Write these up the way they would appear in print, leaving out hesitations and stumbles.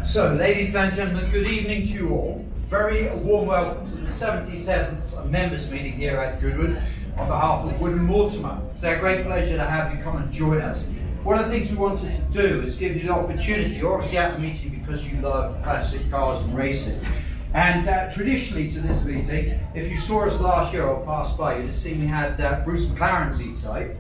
So, ladies and gentlemen, good evening to you all. Very warm welcome to the 77th members meeting here at Goodwood on behalf of Woodham Mortimer. It's our great pleasure to have you come and join us. One of the things we wanted to do is give you the opportunity. You're obviously at the meeting because you love classic cars and racing. And traditionally to this meeting, if you saw us last year or passed by, you'd have seen we had Bruce McLaren's E-Type,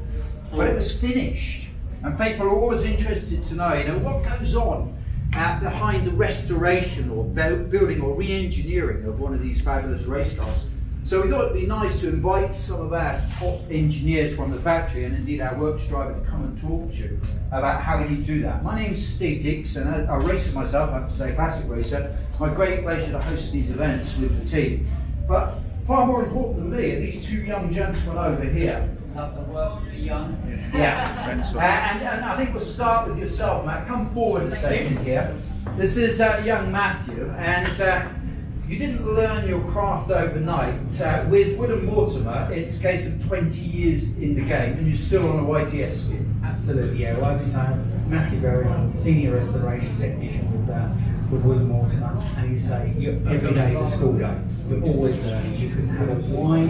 but it was finished. And people are always interested to know, what goes on behind the restoration or building or re-engineering of one of these fabulous race cars. So we thought it'd be nice to invite some of our top engineers from the factory and indeed our works driver to come and talk to you about how we do that. My name's Steve Deeks and I'm a racer myself, I have to say, classic racer. It's my great pleasure to host these events with the team. But far more important than me are these two young gentlemen over here. Love the work of the young. Yeah. And I think we'll start with yourself, Matt. Come forward a second here. This is young Matthew, and you didn't learn your craft overnight. With Woodham Mortimer, it's a case of 20 years in the game, and you're still on a YTS scheme. Absolutely, yeah. Well, as you say, Matthew Berry, senior restoration technician with Woodham Mortimer, and you say every day is a school day. You're always learning. You can have a wide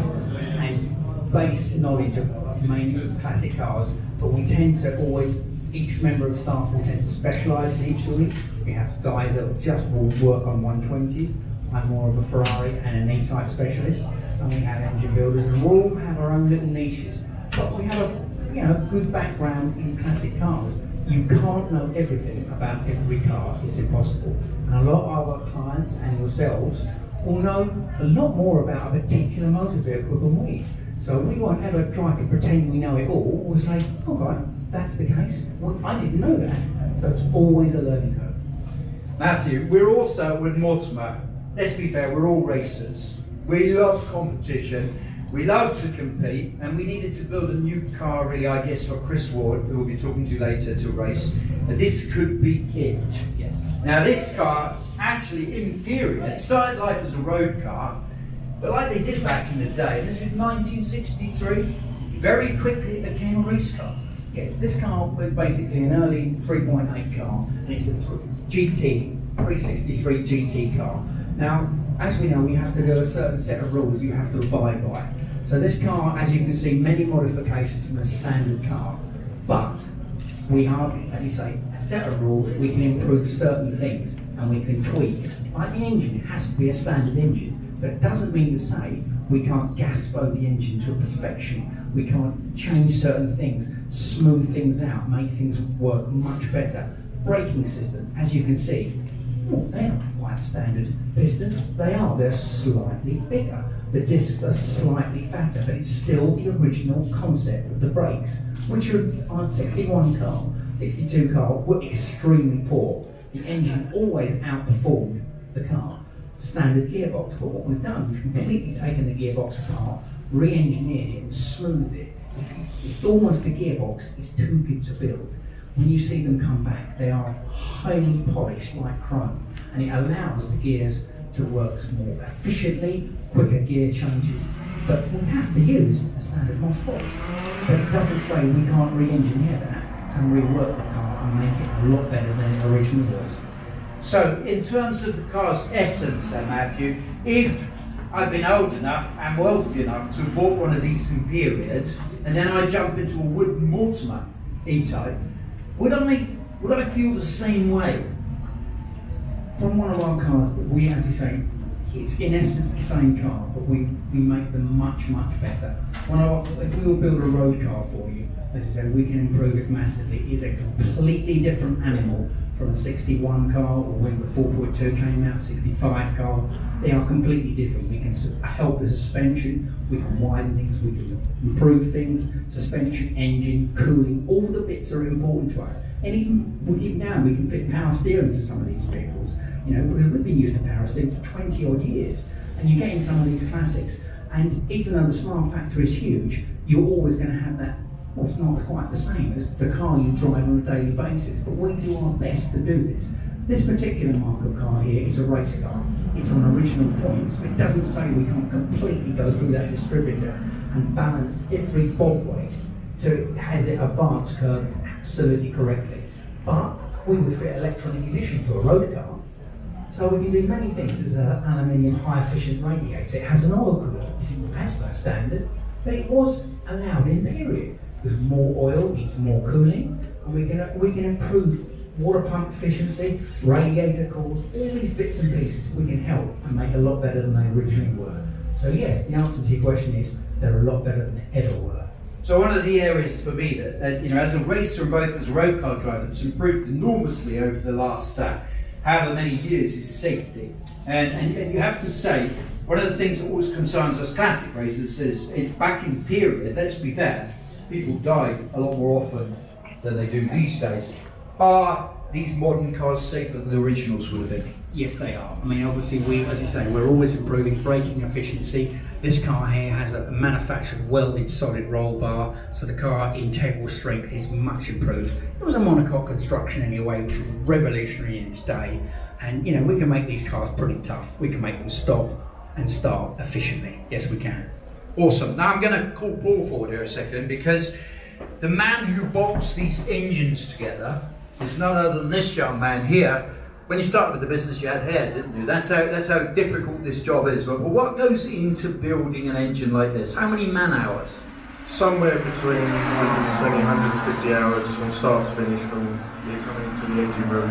and base knowledge of mainly classic cars, but we tend to always, each member of staff will tend to specialise in each of them. We have guys that just will work on 120s. I'm more of a Ferrari and an E-Type specialist, and we have engine builders, and we all have our own little niches. But we have a good background in classic cars. You can't know everything about every car, it's impossible. And a lot of our clients and yourselves will know a lot more about a particular motor vehicle than we. So we won't ever try to pretend we know it all. We'll say, all right, that's the case. Well, I didn't know that. So it's always a learning curve. Matthew, we're also with Mortimer. Let's be fair, we're all racers. We love competition, we love to compete, and we needed to build a new car really, I guess, for Chris Ward, who we'll be talking to later, to race. And this could be it. Yes. Now this car, actually in period, started life as a road car, but like they did back in the day, and this is 1963, very quickly it became a race car. Yes, this car was basically an early 3.8 car, and it's a GT, 363 GT car. Now, as we know, we have to do a certain set of rules you have to abide by. So this car, as you can see, many modifications from a standard car, but we have, as you say, a set of rules. We can improve certain things and we can tweak. Like the engine, it has to be a standard engine, but it doesn't mean to say we can't gas flow the engine to perfection. We can't change certain things, smooth things out, make things work much better. Braking system, as you can see, they are quite standard pistons. They're slightly bigger. The discs are slightly fatter, but it's still the original concept of the brakes, which are on a 61 car, 62 car, were extremely poor. The engine always outperformed the car. Standard gearbox, but what we've done, we've completely taken the gearbox apart, re-engineered it and smoothed it. It's almost the gearbox is too good to build. When you see them come back, they are highly polished like chrome, and it allows the gears to work more efficiently, quicker gear changes. But we have to use a standard Moss box. But it doesn't say we can't re-engineer that and rework the car and make it a lot better than it originally was. So, in terms of the car's essence, Matthew, if I've been old enough and wealthy enough to have bought one of these in period, and then I jump into a Woodham Mortimer E-Type, would I feel the same way? From one of our cars, we, as you say, it's in essence the same car, but we make them much, much better. If we will build a road car for you, as I said, we can improve it massively. It's a completely different animal from a 61 car, or when the 4.2 came out, 65 car. They are completely different. We can help the suspension, we can widen things, we can improve things, suspension, engine, cooling, all the bits are important to us. And even now, we can fit power steering to some of these vehicles, because we've been used to power steering for 20 odd years. And you get in some of these classics, and even though the smart factor is huge, you're always going to have that. Well, it's not quite the same as the car you drive on a daily basis, but we do our best to do this. This particular mark of car here is a race car. It's on original points, but it doesn't say we can't completely go through that distributor and balance every bolt weight to has it advanced curve absolutely correctly. But we would fit electronic ignition to a road car. So we can do many things. There's an aluminium high efficient radiator. It has an oil cooler. You think, well, that's not standard. But it was allowed in period. Because more oil needs more cooling, and we can improve water pump efficiency, radiator cores, all these bits and pieces we can help and make a lot better than they originally were. So yes, the answer to your question is they're a lot better than they ever were. So one of the areas for me that, as a racer and both as a road car driver, that's improved enormously over the last however many years is safety. And you have to say, one of the things that always concerns us classic racers is, back in period, let's be fair, people died a lot more often than they do these days. Are these modern cars safer than the originals would have been? Yes, they are. I mean, obviously, as you say, we're always improving braking efficiency. This car here has a manufactured welded solid roll bar, so the car integral strength is much improved. It was a monocoque construction anyway, which was revolutionary in its day. And, we can make these cars pretty tough. We can make them stop and start efficiently. Yes, we can. Awesome. Now I'm going to call Paul forward here a second, because the man who bolts these engines together is none other than this young man here. When you started with the business, you had hair, didn't you? That's how difficult this job is. But what goes into building an engine like this? How many man hours? Somewhere between 120 and 150 hours from start to finish, from coming into the engine room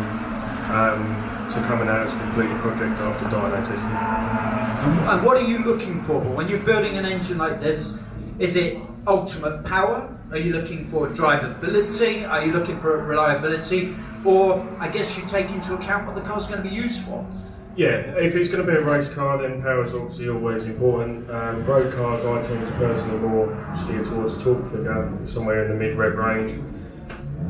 to coming out as a completed project after dyno testing. And what are you looking for? When you're building an engine like this, is it ultimate power? Are you looking for drivability? Are you looking for reliability? Or I guess you take into account what the car's going to be used for? Yeah, if it's going to be a race car, then power is obviously always important. Road cars, I tend to personally more steer towards a torque figure, somewhere in the mid-rev range.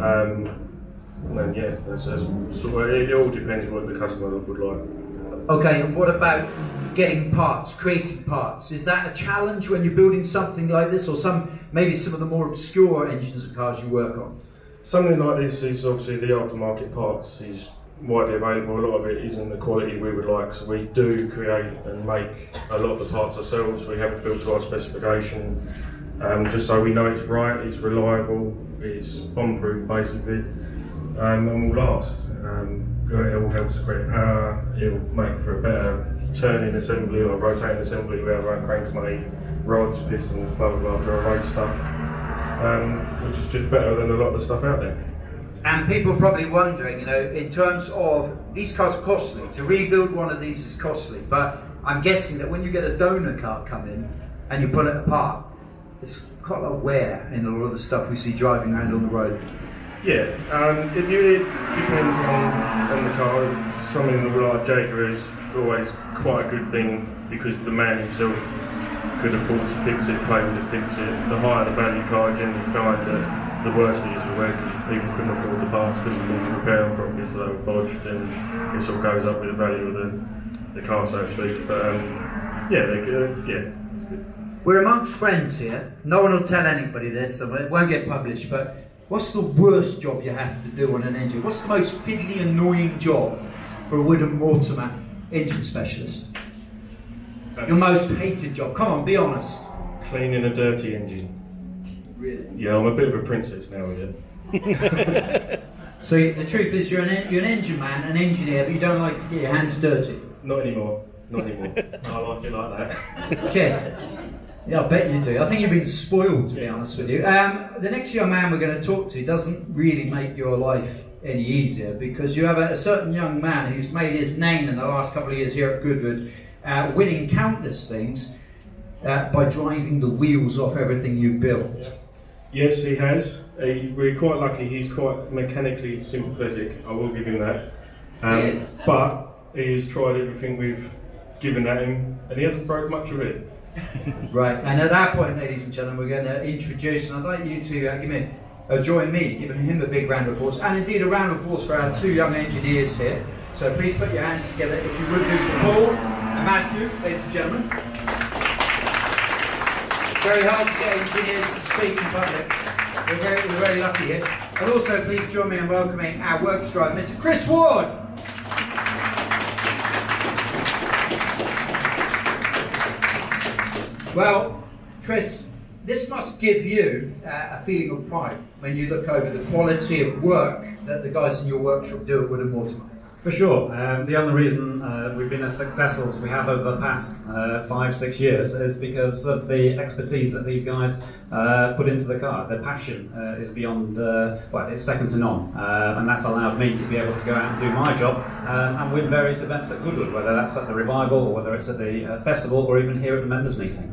And then yeah, it all depends what the customer would like. Okay, and what about getting parts, creating parts? Is that a challenge when you're building something like this, or maybe some of the more obscure engines and cars you work on? Something like this is obviously the aftermarket parts is widely available. A lot of it isn't the quality we would like, so we do create and make a lot of the parts ourselves. We have it built to our specification, just so we know it's right, it's reliable, it's bomb-proof basically, and will last. It will help us create power, it will make for a better turning assembly or rotating assembly. We have our own cranks made, rods, pistons, blah blah blah for our race stuff, which is just better than a lot of the stuff out there. And people are probably wondering, in terms of, these cars are costly. To rebuild one of these is costly, but I'm guessing that when you get a donor car come in and you pull it apart, it's quite a lot of wear in a lot of the stuff we see driving around on the road. Yeah, it depends on the car. Something like Jaguar is always quite a good thing because the man himself could afford to fix it, pay to fix it. The higher the value car, generally find that the worse it is for wear because people couldn't afford the parts, couldn't afford to repair them properly, so they were bodged, and it sort of goes up with the value of the car, so to speak. But yeah, they're good. Yeah. We're amongst friends here. No one will tell anybody this, so it won't get published. But what's the worst job you have to do on an engine? What's the most fiddly, annoying job for a Woodham Mortimer engine specialist? Your most hated job? Come on, be honest. Cleaning a dirty engine. Really? Yeah, I'm a bit of a princess now with it. So the truth is, you're an engine man, an engineer, but you don't like to get your hands dirty. Not anymore. Not anymore. I like it like that. Okay. Yeah, I bet you do. I think you've been spoiled, to be honest with you. The next young man we're going to talk to doesn't really make your life any easier, because you have a certain young man who's made his name in the last couple of years here at Goodwood, winning countless things by driving the wheels off everything you built. Yeah. Yes, he has. We're quite lucky. He's quite mechanically sympathetic. I will give him that. Yes. But he's tried everything we've given at him, and he hasn't broke much of it. Right, and at that point, ladies and gentlemen, we're going to introduce, and I'd like you to join me, giving him a big round of applause, and indeed a round of applause for our two young engineers here. So please put your hands together, if you would do, for Paul and Matthew, ladies and gentlemen. Very hard to get engineers to speak in public. We're very lucky here. And also, please join me in welcoming our works driver, Mr. Chris Ward. Well, Chris, this must give you a feeling of pride when you look over the quality of work that the guys in your workshop do at Woodham Mortimer. For sure. The only reason we've been as successful as we have over the past 5-6 years is because of the expertise that these guys put into the car. Their passion is beyond, well, it's second to none. And that's allowed me to be able to go out and do my job and win various events at Goodwood, whether that's at the Revival or whether it's at the festival or even here at the members meeting.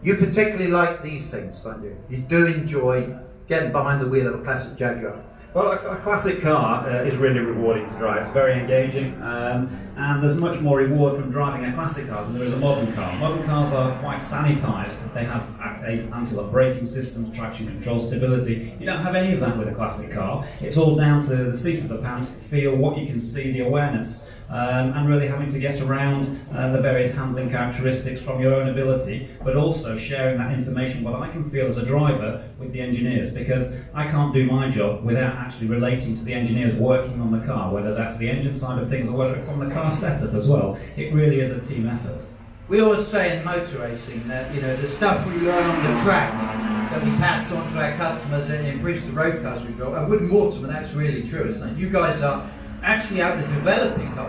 You particularly like these things, don't you? You do enjoy getting behind the wheel of a classic Jaguar. Well, a classic car is really rewarding to drive. It's very engaging, and there's much more reward from driving a classic car than there is a modern car. Modern cars are quite sanitised. They have anti-lock braking systems, traction control, stability. You don't have any of that with a classic car. It's all down to the seat of the pants, the feel, what you can see, the awareness. And really having to get around the various handling characteristics from your own ability, but also sharing that information, what I can feel as a driver, with the engineers, because I can't do my job without actually relating to the engineers working on the car, whether that's the engine side of things or whether it's on the car setup as well. It really is a team effort. We always say in motor racing that, you know, the stuff we learn on the track that we pass on to our customers and improves the road cars we built. At Woodham Mortimer, that's really true, isn't it? You guys are actually out there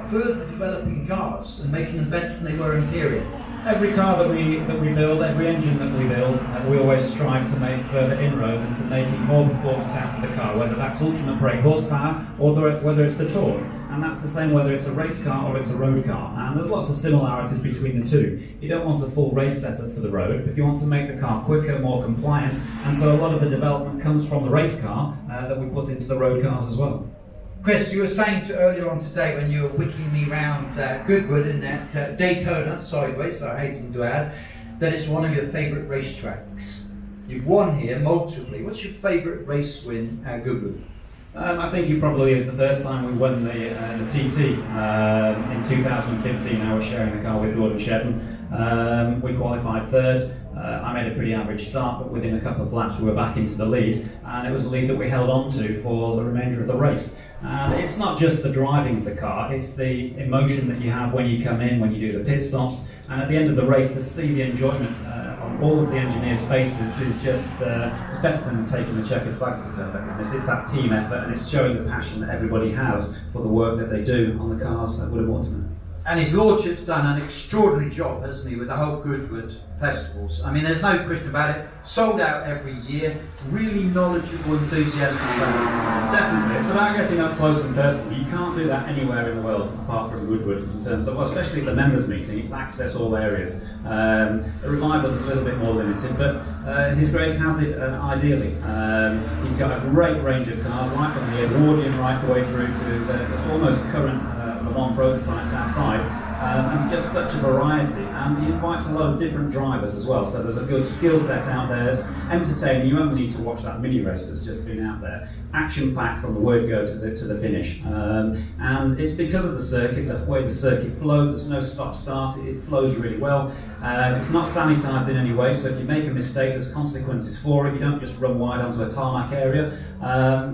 further developing cars and making them better than they were in period. Every car that we build, every engine that we build, we always strive to make further inroads into making more performance out of the car, whether that's ultimate brake horsepower or whether it's the torque. And that's the same whether it's a race car or it's a road car. And there's lots of similarities between the two. You don't want a full race setup for the road, but you want to make the car quicker, more compliant. And so a lot of the development comes from the race car that we put into the road cars as well. Chris, you were saying earlier on today when you were wicking me round Goodwood in that Daytona sideways, so I hasten to add, that it's one of your favourite racetracks. You've won here multiply. What's your favourite race win at Goodwood? I think it probably is the first time we won the TT in 2015. I was sharing the car with Gordon Shedden. We qualified third. I made a pretty average start, but within a couple of laps we were back into the lead, and it was a lead that we held on to for the remainder of the race. And it's not just the driving of the car, it's the emotion that you have when you come in, when you do the pit stops, and at the end of the race to see the enjoyment on all of the engineers' faces is just it's better than taking the checkered flag, to be perfectly honest. It's that team effort, and it's showing the passion that everybody has for the work that they do on the cars at Woodham Mortimer. And his lordship's done an extraordinary job, hasn't he, with the whole Goodwood festivals. I mean, there's no question about it. Sold out every year. Really knowledgeable, enthusiastic fans. Definitely. It's about getting up close and personal. You can't do that anywhere in the world apart from Goodwood in terms of, well, especially the members meeting, it's access all areas. The Revival is a little bit more limited, but His Grace has it ideally. He's got a great range of cars, right from the Edwardian right the way through to the almost current Le Mans prototypes outside, and just such a variety, and he invites a lot of different drivers as well, so there's a good skill set out there. It's entertaining. You only need to watch that mini race that's just been out there, action packed from the word go to the finish, and it's because of the circuit, the way the circuit flows. There's no stop start, it flows really well. It's not sanitised in any way, so if you make a mistake there's consequences for it. You don't just run wide onto a tarmac area.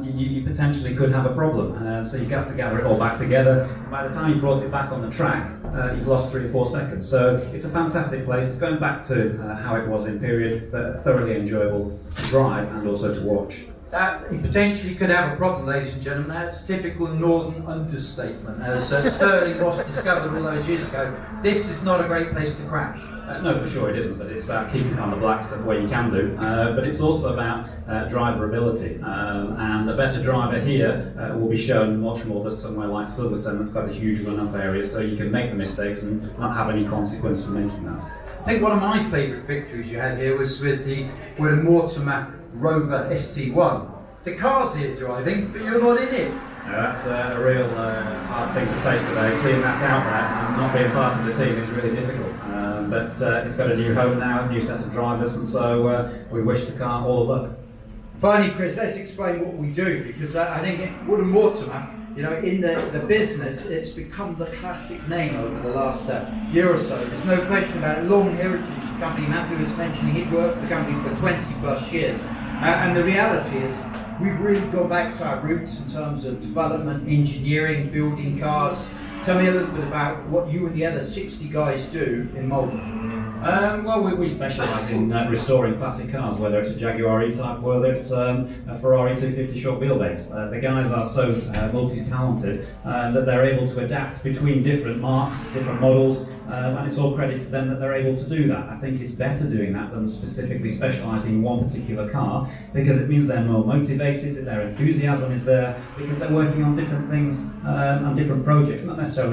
You potentially could have a problem, so you've got to gather it all back together. By the time you brought it back on the track, you've lost 3 or 4 seconds. So it's a fantastic place. It's going back to how it was in period, but thoroughly enjoyable to drive and also to watch. That he potentially could have a problem, ladies and gentlemen. That's typical northern understatement. As Sterling Ross discovered all those years ago, this is not a great place to crash. No, for sure it isn't, but it's about keeping on the black stuff where you can do. But it's also about driver ability. And a better driver here will be shown much more than somewhere like Silverstone that's got a huge run-off area, so you can make the mistakes and not have any consequence for making that. I think one of my favourite victories you had here was with the Woodham Mortimer Rover ST1. The car's here driving, but you're not in it. That's a real hard thing to take today. Seeing that out there and not being part of the team is really difficult. But it's got a new home now, a new set of drivers, and so we wish the car all the luck. Finally, Chris, let's explain what we do, because I think at Woodham Mortimer, you know, in the business, it's become the classic name over the last year or so. There's no question about it. Long heritage the company. Matthew was mentioning he'd worked for the company for 20 plus years. And the reality is, we've really gone back to our roots in terms of development, engineering, building cars. Tell me a little bit about what you and the other 60 guys do in Malden. Well, we specialise in restoring classic cars, whether it's a Jaguar E-Type, whether it's a Ferrari 250 short wheelbase. The guys are so multi-talented that they're able to adapt between different marques, different models, and it's all credit to them that they're able to do that. I think it's better doing that than specifically specialising in one particular car, because it means they're more motivated, their enthusiasm is there, because they're working on different things and different projects, not necessarily